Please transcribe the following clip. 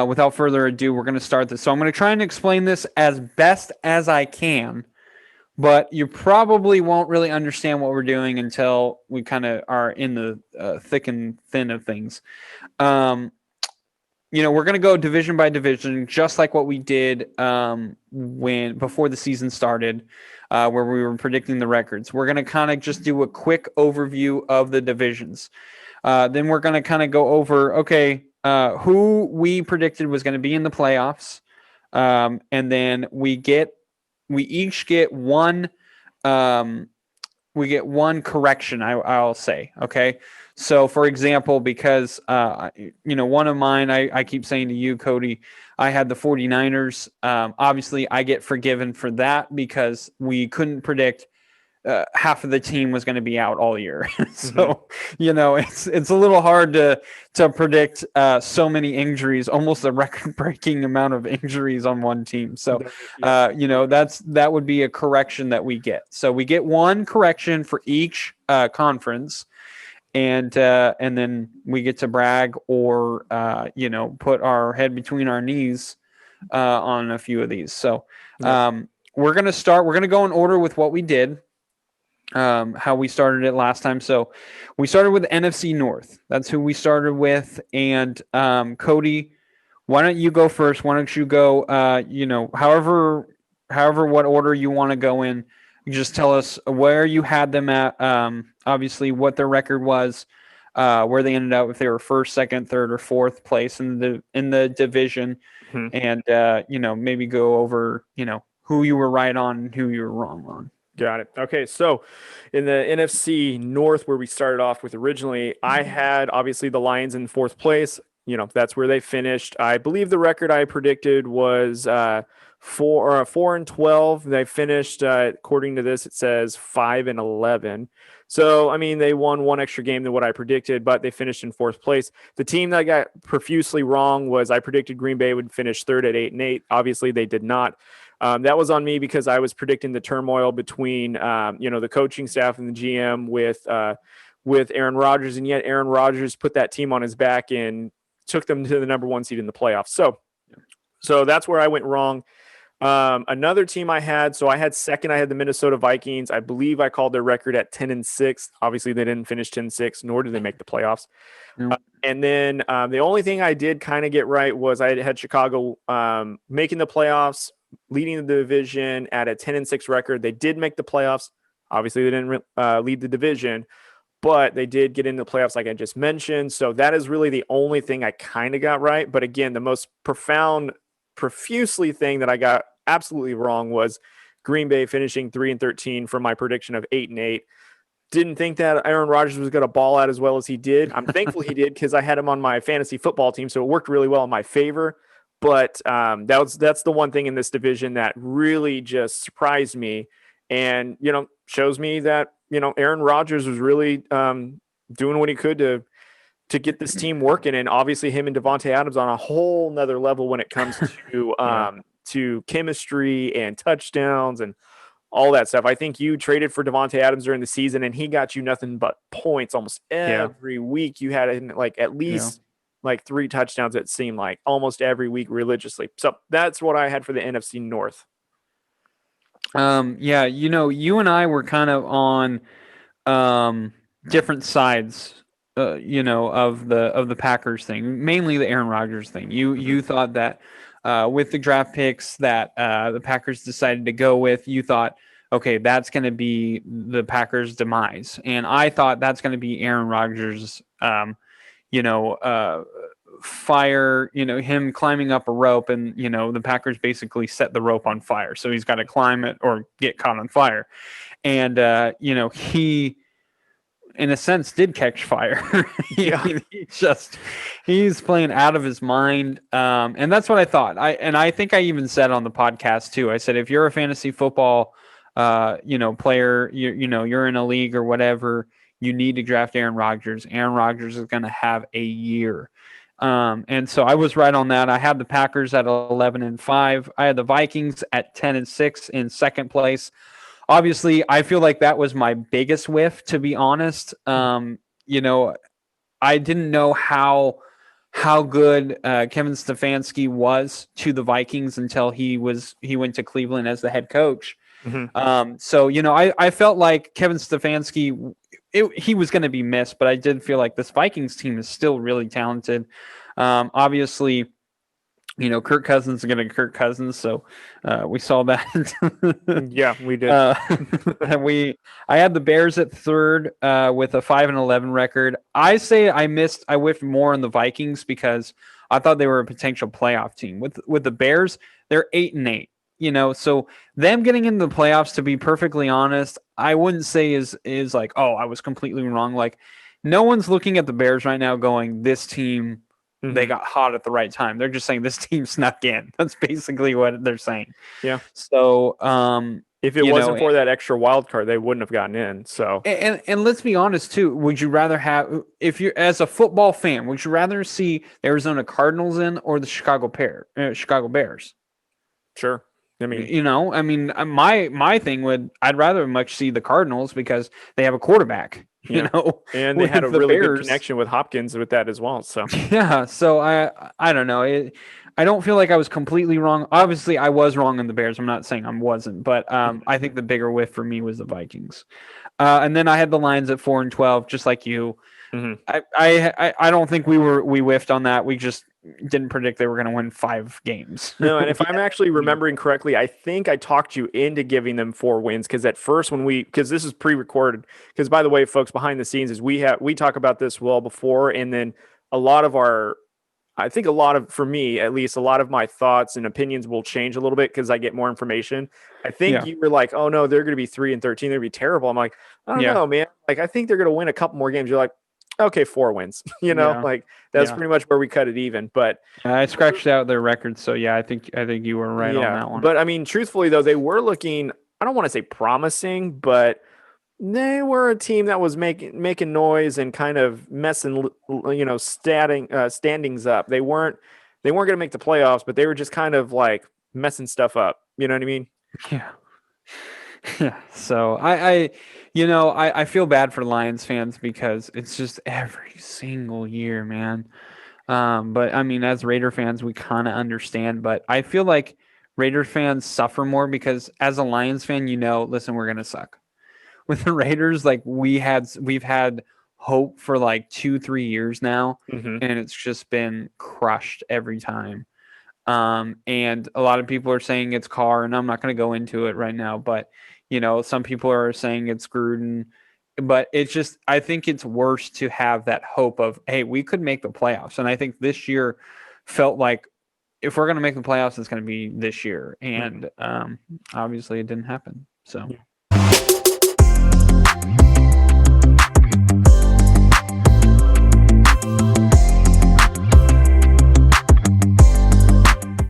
without further ado, we're going to start this. So I'm going to try and explain this as best as I can, but you probably won't really understand what we're doing until we kind of are in the thick and thin of things. We're going to go division by division, just like what we did before the season started, where we were predicting the records. We're going to kind of just do a quick overview of the divisions. Then we're going to kind of go over, who we predicted was going to be in the playoffs. And then we each get one, correction, I'll say. Okay. So for example, because, one of mine, I keep saying to you, Cody, I had the 49ers. Obviously I get forgiven for that because we couldn't predict half of the team was going to be out all year. So, it's a little hard to predict so many injuries, almost a record-breaking amount of injuries on one team. So, that would be a correction that we get. So we get one correction for each conference, and then we get to brag or, put our head between our knees on a few of these. So we're going to go in order with what we did. How we started it last time. So we started with NFC North. That's who we started with. And Cody, why don't you go first? Why don't you go, however what order you want to go in. Just tell us where you had them at, obviously what their record was, where they ended up, if they were first, second, third, or fourth place in the division. And, maybe go over, who you were right on and who you were wrong on. Got it. Okay, so in the NFC North, where we started off with originally, I had obviously the Lions in fourth place. That's where they finished. I believe the record I predicted was 4-12. They finished, according to this, it says 5-11. So, they won one extra game than what I predicted, but they finished in fourth place. The team that I got profusely wrong was I predicted Green Bay would finish third at 8-8. Obviously, they did not. That was on me because I was predicting the turmoil between, the coaching staff and the GM with Aaron Rodgers, and yet Aaron Rodgers put that team on his back and took them to the number one seed in the playoffs. So that's where I went wrong. Another team I had second, I had the Minnesota Vikings. I believe I called their record at 10-6. Obviously, they didn't finish 10-6, nor did they make the playoffs. And then the only thing I did kind of get right was I had Chicago making the playoffs, leading the division at a 10-6 record. They did make the playoffs. Obviously, they didn't lead the division, but they did get into the playoffs, like I just mentioned. So that is really the only thing I kind of got right. But again, the most profusely thing that I got absolutely wrong was Green Bay finishing 3-13 from my prediction of 8-8. Didn't think that Aaron Rodgers was going to ball out as well as he did. I'm thankful he did because I had him on my fantasy football team, so it worked really well in my favor. But that's the one thing in this division that really just surprised me, and shows me that Aaron Rodgers was really doing what he could to get this team working, and obviously him and Davante Adams on a whole nother level when it comes to chemistry and touchdowns and all that stuff. I think you traded for Davante Adams during the season, and he got you nothing but points almost every week. You had at least. Like 3 touchdowns, it seemed like almost every week religiously. So that's what I had for the NFC North. You and I were kind of on different sides, of the Packers thing, mainly the Aaron Rodgers thing. You thought that with the draft picks that the Packers decided to go with, you thought, okay, that's going to be the Packers' demise. And I thought that's going to be Aaron Rodgers' fire, him climbing up a rope, and, the Packers basically set the rope on fire. So he's got to climb it or get caught on fire. And, he, in a sense, did catch fire. He's playing out of his mind. And that's what I thought. I think I even said on the podcast too, I said, if you're a fantasy football, player, you're in a league or whatever, you need to draft Aaron Rodgers. Aaron Rodgers is going to have a year. And so I was right on that. I had the Packers at 11-5. I had the Vikings at 10-6 in second place. Obviously, I feel like that was my biggest whiff, to be honest. I didn't know how how good Kevin Stefanski was to the Vikings until he went to Cleveland as the head coach. So, I felt like Kevin Stefanski, he was going to be missed, but I did feel like this Vikings team is still really talented. Obviously, Kirk Cousins is going to Kirk Cousins, so we saw that. Yeah, we did. I had the Bears at third with a 5-11 record. I say I whiffed more on the Vikings because I thought they were a potential playoff team. With the Bears, they're 8-8. So them getting into the playoffs, to be perfectly honest, I wouldn't say is like, oh, I was completely wrong. Like, no one's looking at the Bears right now going, this team, they got hot at the right time. They're just saying this team snuck in. That's basically what they're saying. Yeah. So, if it wasn't for that extra wild card, they wouldn't have gotten in. So, and let's be honest too. Would you rather have, if you're as a football fan, would you rather see the Arizona Cardinals in or the Chicago Bears? Sure. I mean, my thing I'd rather much see the Cardinals because they have a quarterback. And they had a really good connection with Hopkins with that as well. So yeah, so I don't know. I don't feel like I was completely wrong. Obviously, I was wrong on the Bears. I'm not saying I wasn't, but I think the bigger whiff for me was the Vikings. And then I had the Lions at 4-12, just like you. I don't think we whiffed on that. We just didn't predict they were going to win 5 games. No, and if I'm actually remembering correctly, I think I talked you into giving them 4 wins because at first because this is pre-recorded, because by the way, folks, behind the scenes is we talk about this well before, and then for me at least, a lot of my thoughts and opinions will change a little bit because I get more information. I think you were like, oh no, they're going to be 3-13, they're going to be terrible. I'm like, I don't know, man. Like, I think they're going to win a couple more games. You're like, okay, 4 wins. Like that's pretty much where we cut it even. But I scratched out their records, so I think you were right on that one. But I mean, truthfully though, they were looking, I don't want to say promising, but they were a team that was making noise and kind of messing, standings up. They weren't going to make the playoffs, but they were just kind of like messing stuff up. You know what I mean? Yeah. Yeah. So I feel bad for Lions fans because it's just every single year, man. But I mean, as Raider fans, we kind of understand, but I feel like Raider fans suffer more because as a Lions fan, listen, we're going to suck. With the Raiders, like we've had hope for like 2-3 years now, and it's just been crushed every time. And a lot of people are saying it's Carr, and I'm not going to go into it right now, but some people are saying it's Gruden, but it's just, I think it's worse to have that hope of, hey, we could make the playoffs. And I think this year felt like if we're going to make the playoffs, it's going to be this year. And obviously it didn't happen. So